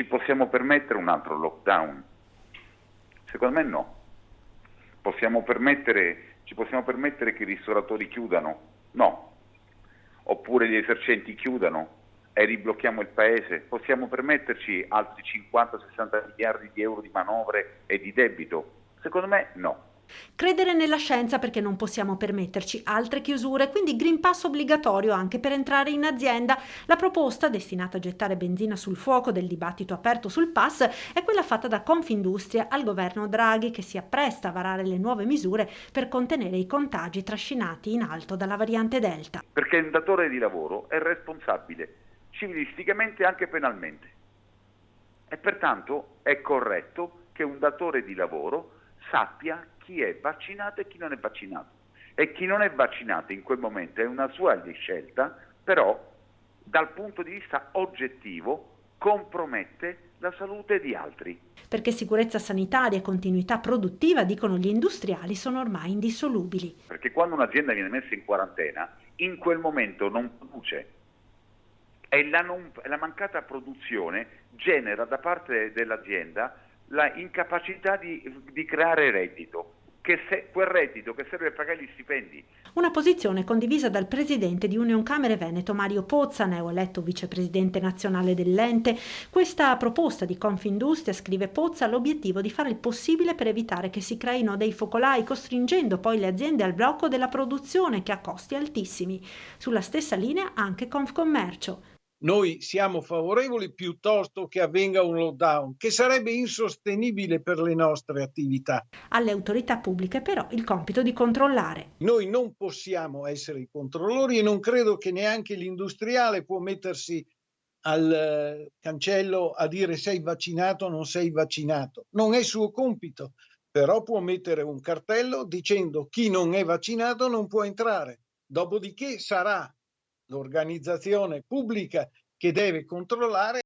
possiamo permettere un altro lockdown? Secondo me no. Ci possiamo permettere che i ristoratori chiudano? No. Oppure gli esercenti chiudano e riblocchiamo il paese? Possiamo permetterci altri 50-60 miliardi di euro di manovre e di debito? Secondo me no. Credere nella scienza perché non possiamo permetterci altre chiusure, quindi Green Pass obbligatorio anche per entrare in azienda. La proposta, destinata a gettare benzina sul fuoco del dibattito aperto sul pass, è quella fatta da Confindustria al governo Draghi, che si appresta a varare le nuove misure per contenere i contagi trascinati in alto dalla variante Delta. Perché il datore di lavoro è responsabile civilisticamente e anche penalmente. E pertanto è corretto che un datore di lavoro sappia chi è vaccinato e chi non è vaccinato. E chi non è vaccinato in quel momento è una sua scelta, però dal punto di vista oggettivo compromette la salute di altri. Perché sicurezza sanitaria e continuità produttiva, dicono gli industriali, sono ormai indissolubili. Perché quando un'azienda viene messa in quarantena, in quel momento non produce. E la mancata produzione genera da parte dell'azienda la incapacità di creare reddito, quel reddito che serve per pagare gli stipendi. Una posizione condivisa dal presidente di Unioncamere Veneto Mario Pozza, neoeletto vicepresidente nazionale dell'ente. Questa proposta di Confindustria, scrive Pozza, ha l'obiettivo di fare il possibile per evitare che si creino dei focolai, costringendo poi le aziende al blocco della produzione, che ha costi altissimi. Sulla stessa linea anche Confcommercio. Noi siamo favorevoli piuttosto che avvenga un lockdown, che sarebbe insostenibile per le nostre attività. Alle autorità pubbliche però il compito di controllare. Noi non possiamo essere i controllori e non credo che neanche l'industriale può mettersi al cancello a dire sei vaccinato o non sei vaccinato. Non è suo compito, però può mettere un cartello dicendo chi non è vaccinato non può entrare. Dopodiché sarà l'organizzazione pubblica che deve controllare